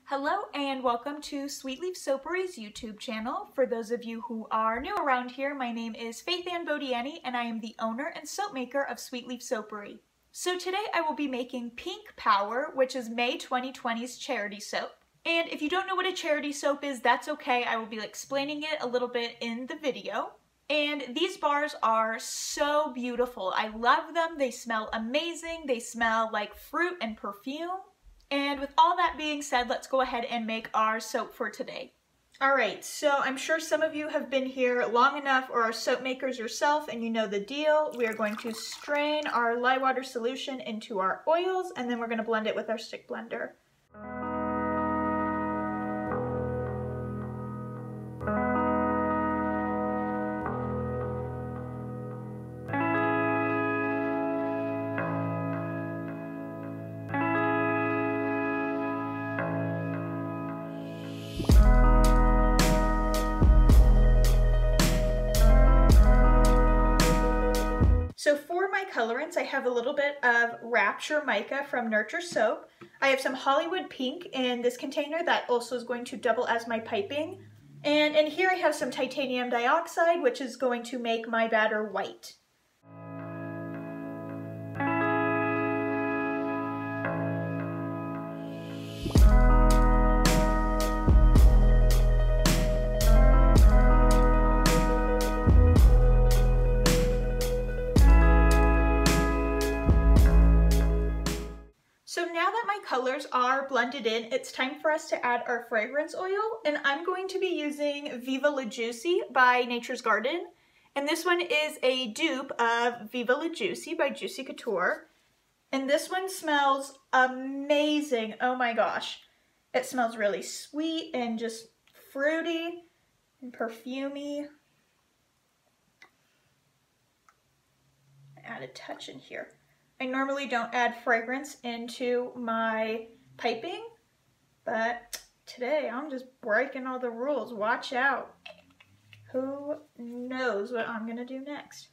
Hello and welcome to Sweet Leaf Soapery's YouTube channel. For those of you who are new around here, my name is Faith Ann Bodiani and I am the owner and soap maker of Sweet Leaf Soapery. So today I will be making Pink Power, which is May 2020's charity soap. And if you don't know what a charity soap is, that's okay. I will be explaining it a little bit in the video. And these bars are so beautiful. I love them. They smell amazing. They smell like fruit and perfume. And with all that being said, let's go ahead and make our soap for today. Alright, so I'm sure some of you have been here long enough or are soap makers yourself and you know the deal. We are going to strain our lye water solution into our oils and then we're going to blend it with our stick blender. So for my colorants, I have a little bit of Rapture Mica from Nurture Soap. I have some Hollywood Pink in this container that also is going to double as my piping. And in here I have some titanium dioxide, which is going to make my batter white. So now that my colors are blended in, it's time for us to add our fragrance oil, and I'm going to be using Viva La Juicy by Nature's Garden. And this one is a dupe of Viva La Juicy by Juicy Couture. And this one smells amazing. Oh my gosh. It smells really sweet and just fruity and perfumey. Add a touch in here. I normally don't add fragrance into my piping, but today I'm just breaking all the rules. Watch out. Who knows what I'm going to do next?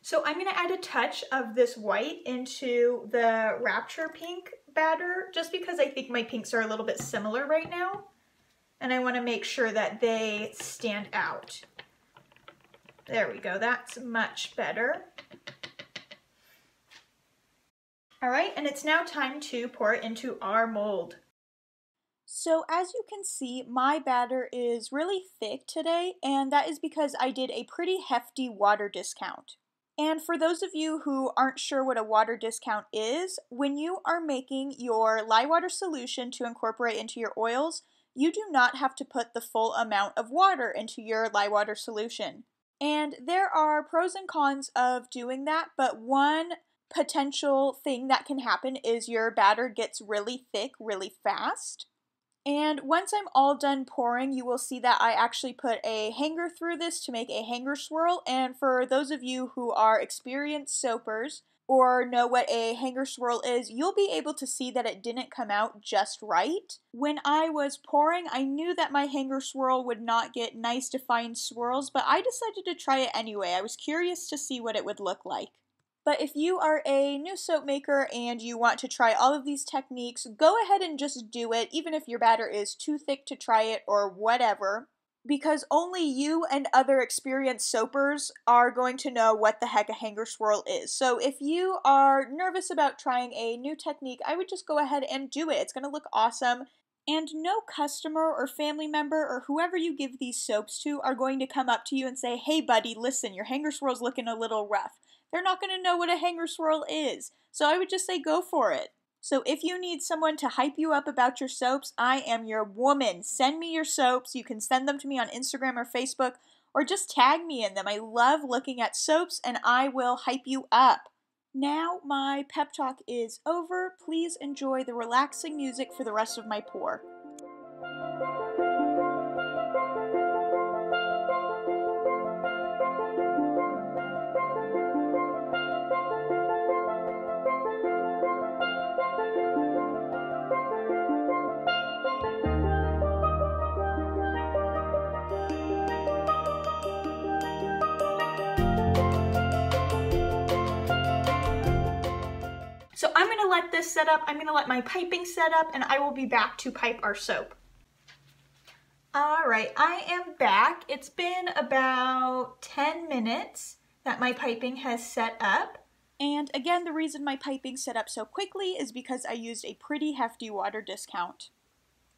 So I'm going to add a touch of this white into the Rapture Pink batter, just because I think my pinks are a little bit similar right now, and I want to make sure that they stand out. There we go. That's much better. Alright, and it's now time to pour it into our mold. So as you can see, my batter is really thick today, and that is because I did a pretty hefty water discount. And for those of you who aren't sure what a water discount is, when you are making your lye water solution to incorporate into your oils, you do not have to put the full amount of water into your lye water solution. And there are pros and cons of doing that, but one potential thing that can happen is your batter gets really thick really fast. And once I'm all done pouring, you will see that I actually put a hanger through this to make a hanger swirl. And for those of you who are experienced soapers or know what a hanger swirl is, you'll be able to see that it didn't come out just right. When I was pouring, I knew that my hanger swirl would not get nice defined swirls, but I decided to try it anyway. I was curious to see what it would look like. But if you are a new soap maker and you want to try all of these techniques, go ahead and just do it, even if your batter is too thick to try it or whatever, because only you and other experienced soapers are going to know what the heck a hanger swirl is. So if you are nervous about trying a new technique, I would just go ahead and do it. It's going to look awesome. And no customer or family member or whoever you give these soaps to are going to come up to you and say, "Hey buddy, listen, your hanger swirl's looking a little rough." They're not going to know what a hanger swirl is. So I would just say go for it. So if you need someone to hype you up about your soaps, I am your woman. Send me your soaps. You can send them to me on Instagram or Facebook, or just tag me in them. I love looking at soaps and I will hype you up. Now my pep talk is over. Please enjoy the relaxing music for the rest of my pour. let this set up, I'm gonna let my piping set up, and I will be back to pipe our soap. All right, I am back. It's been about 10 minutes that my piping has set up. And again, the reason my piping set up so quickly is because I used a pretty hefty water discount.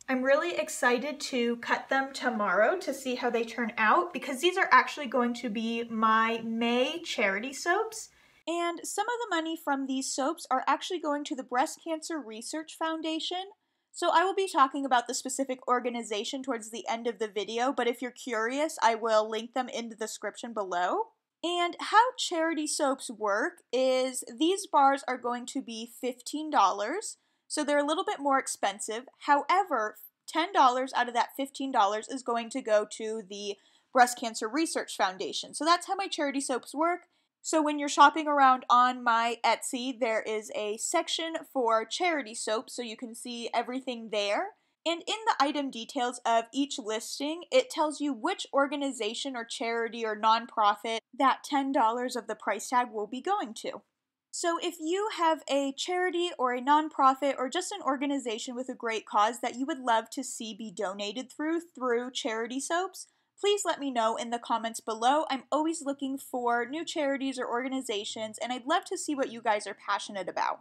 I'm really excited to cut them tomorrow to see how they turn out, because these are actually going to be my May charity soaps. And some of the money from these soaps are actually going to the Breast Cancer Research Foundation. So I will be talking about the specific organization towards the end of the video, but if you're curious, I will link them in the description below. And how charity soaps work is these bars are going to be $15, so they're a little bit more expensive. However, $10 out of that $15 is going to go to the Breast Cancer Research Foundation. So that's how my charity soaps work. So when you're shopping around on my Etsy, there is a section for charity soap, so you can see everything there. And in the item details of each listing, it tells you which organization or charity or nonprofit that $10 of the price tag will be going to. So if you have a charity or a nonprofit or just an organization with a great cause that you would love to see be donated through charity soaps, please let me know in the comments below. I'm always looking for new charities or organizations, and I'd love to see what you guys are passionate about.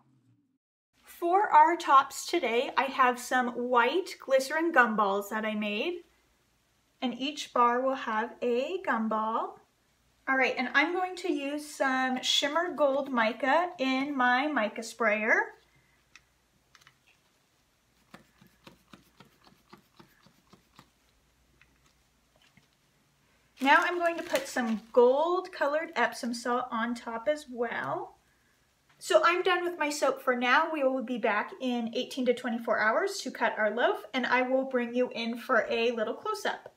For our tops today, I have some white glycerin gumballs that I made, and each bar will have a gumball. All right, and I'm going to use some shimmer gold mica in my mica sprayer. Now I'm going to put some gold colored Epsom salt on top as well. So I'm done with my soap for now. We will be back in 18 to 24 hours to cut our loaf, and I will bring you in for a little close-up.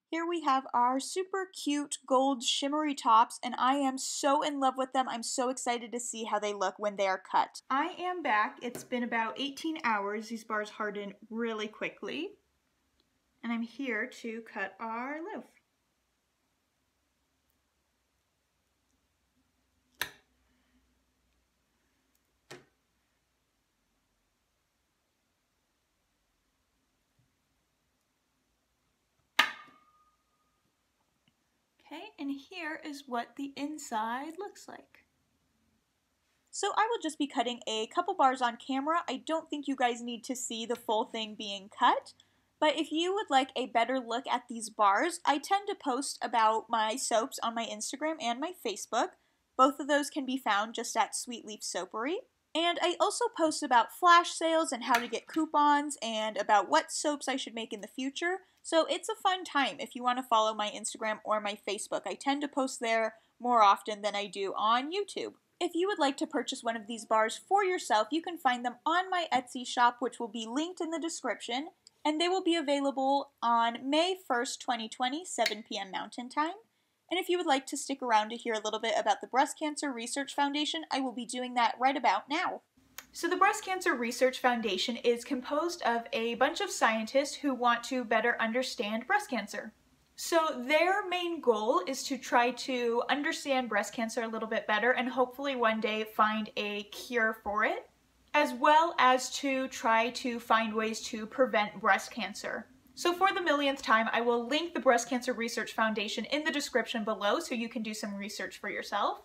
Here we have our super cute gold shimmery tops, and I am so in love with them. I'm so excited to see how they look when they are cut. I am back. It's been about 18 hours. These bars harden really quickly. And I'm here to cut our loaf. Okay, and here is what the inside looks like. So I will just be cutting a couple bars on camera. I don't think you guys need to see the full thing being cut, but if you would like a better look at these bars, I tend to post about my soaps on my Instagram and my Facebook. Both of those can be found just at Sweet Leaf Soapery. And I also post about flash sales and how to get coupons and about what soaps I should make in the future. So it's a fun time if you want to follow my Instagram or my Facebook. I tend to post there more often than I do on YouTube. If you would like to purchase one of these bars for yourself, you can find them on my Etsy shop, which will be linked in the description. And they will be available on May 1st, 2020, 7 p.m. Mountain Time. And if you would like to stick around to hear a little bit about the Breast Cancer Research Foundation, I will be doing that right about now. So the Breast Cancer Research Foundation is composed of a bunch of scientists who want to better understand breast cancer. So their main goal is to try to understand breast cancer a little bit better and hopefully one day find a cure for it, as well as to try to find ways to prevent breast cancer. So for the millionth time, I will link the Breast Cancer Research Foundation in the description below so you can do some research for yourself.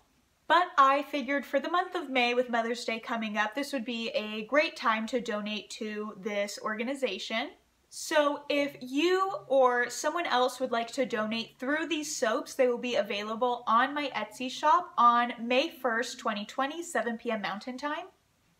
But I figured for the month of May, with Mother's Day coming up, this would be a great time to donate to this organization. So if you or someone else would like to donate through these soaps, they will be available on my Etsy shop on May 1st, 2020, 7 p.m. Mountain Time.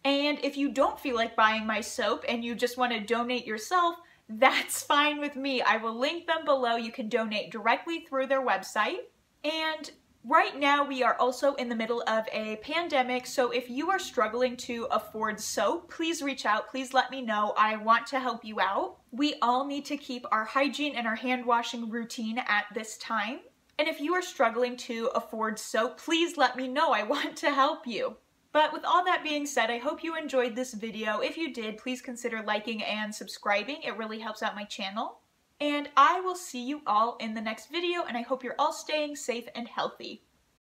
And if you don't feel like buying my soap and you just want to donate yourself, that's fine with me. I will link them below. You can donate directly through their website. And right now we are also in the middle of a pandemic, so if you are struggling to afford soap, please reach out. Please let me know. I want to help you out. We all need to keep our hygiene and our hand washing routine at this time. And if you are struggling to afford soap, please let me know. I want to help you. But with all that being said, I hope you enjoyed this video. If you did, please consider liking and subscribing. It really helps out my channel. And I will see you all in the next video, and I hope you're all staying safe and healthy.